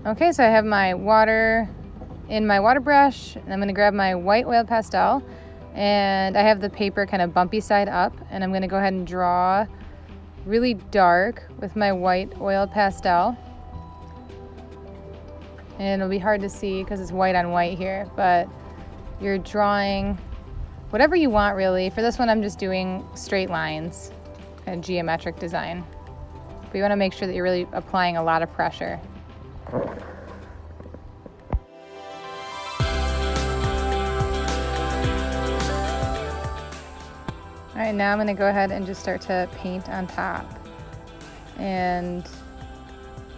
Okay, so I have my water in my water brush, and I'm going to grab my white oil pastel, and I have the paper kind of bumpy side up, and I'm going to go ahead and draw really dark with my white oil pastel. And it'll be hard to see because it's white on white here, but you're drawing whatever you want really. For this one, I'm just doing straight lines and geometric design. But you want to make sure that you're really applying a lot of pressure. All right, now I'm going to go ahead and just start to paint on top. And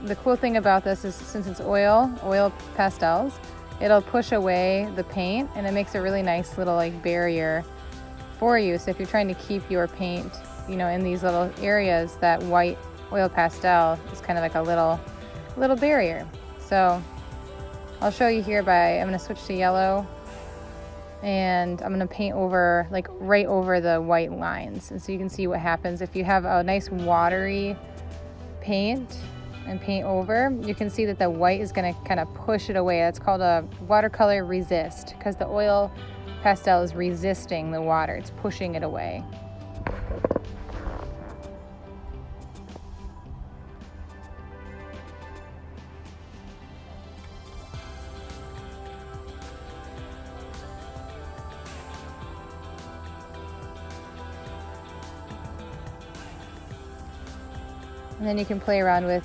the cool thing about this is since it's oil pastels, it'll push away the paint and it makes a really nice little like barrier for you. So if you're trying to keep your paint, you know, in these little areas, that white oil pastel is kind of like a little barrier. So I'll show you here I'm going to switch to yellow. And I'm going to paint over, like right over the white lines. And so you can see what happens if you have a nice watery paint and paint over, you can see that the white is going to kind of push it away. That's called a watercolor resist, because the oil pastel is resisting the water. It's pushing it away. And then you can play around with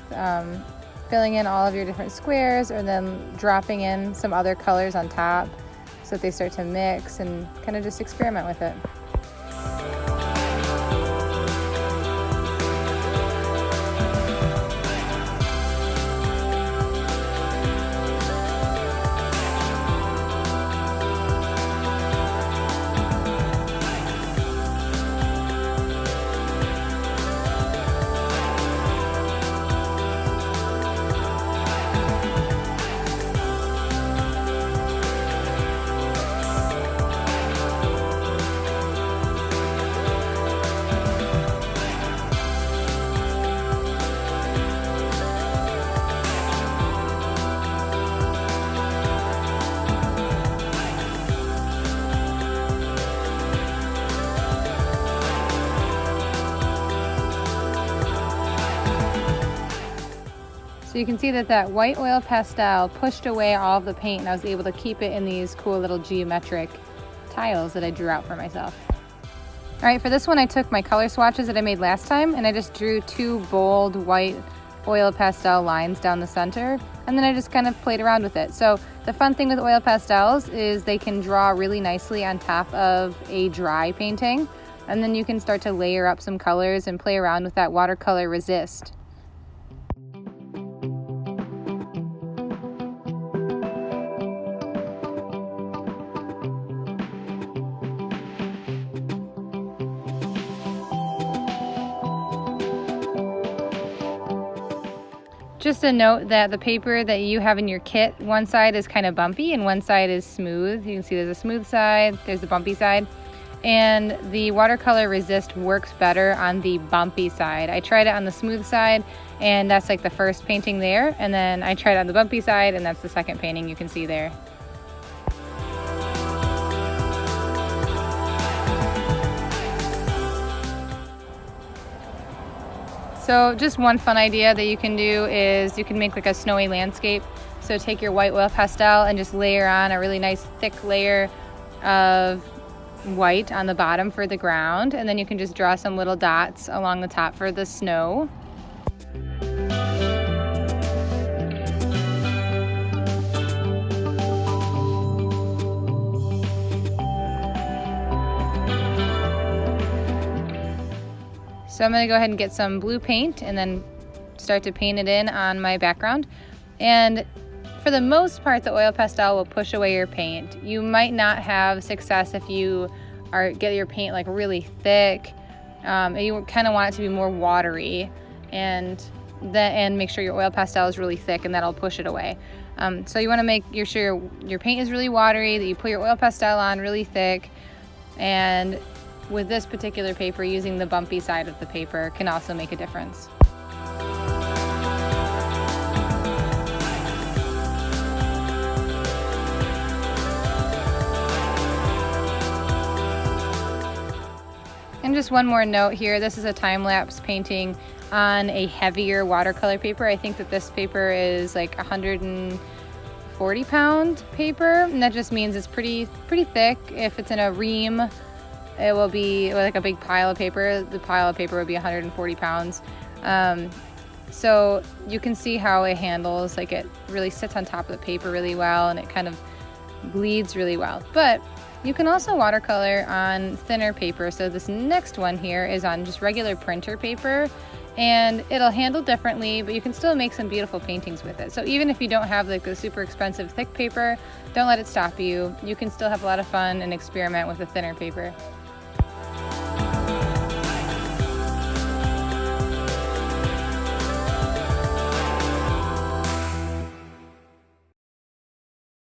filling in all of your different squares, or then dropping in some other colors on top so that they start to mix, and kind of just experiment with it. So you can see that that white oil pastel pushed away all of the paint, and I was able to keep it in these cool little geometric tiles that I drew out for myself. All right, for this one I took my color swatches that I made last time, and I just drew 2 bold white oil pastel lines down the center, and then I just kind of played around with it. So the fun thing with oil pastels is they can draw really nicely on top of a dry painting, and then you can start to layer up some colors and play around with that watercolor resist. Just a note that the paper that you have in your kit, one side is kind of bumpy and one side is smooth. You can see there's a smooth side, there's the bumpy side, and the watercolor resist works better on the bumpy side. I tried it on the smooth side, and that's like the first painting there, and then I tried it on the bumpy side, and that's the second painting you can see there. So just one fun idea that you can do is you can make like a snowy landscape. So take your white oil pastel and just layer on a really nice thick layer of white on the bottom for the ground, and then you can just draw some little dots along the top for the snow. So I'm going to go ahead and get some blue paint and then start to paint it in on my background. And for the most part, the oil pastel will push away your paint. You might not have success if you get your paint like really thick. You kind of want it to be more watery, and make sure your oil pastel is really thick, and that'll push it away. So you want to make sure your paint is really watery, that you put your oil pastel on really thick, and with this particular paper, using the bumpy side of the paper can also make a difference. just one more note here. This is a time-lapse painting on a heavier watercolor paper. I think that this paper is like 140-pound paper, and that just means it's pretty thick. If it's in a ream, it will be like a big pile of paper. The pile of paper would be 140 pounds. So you can see how it handles, like it really sits on top of the paper really well, and it kind of bleeds really well. But you can also watercolor on thinner paper. So this next one here is on just regular printer paper, and it'll handle differently, but you can still make some beautiful paintings with it. So even if you don't have like the super expensive thick paper, don't let it stop you. You can still have a lot of fun and experiment with a thinner paper.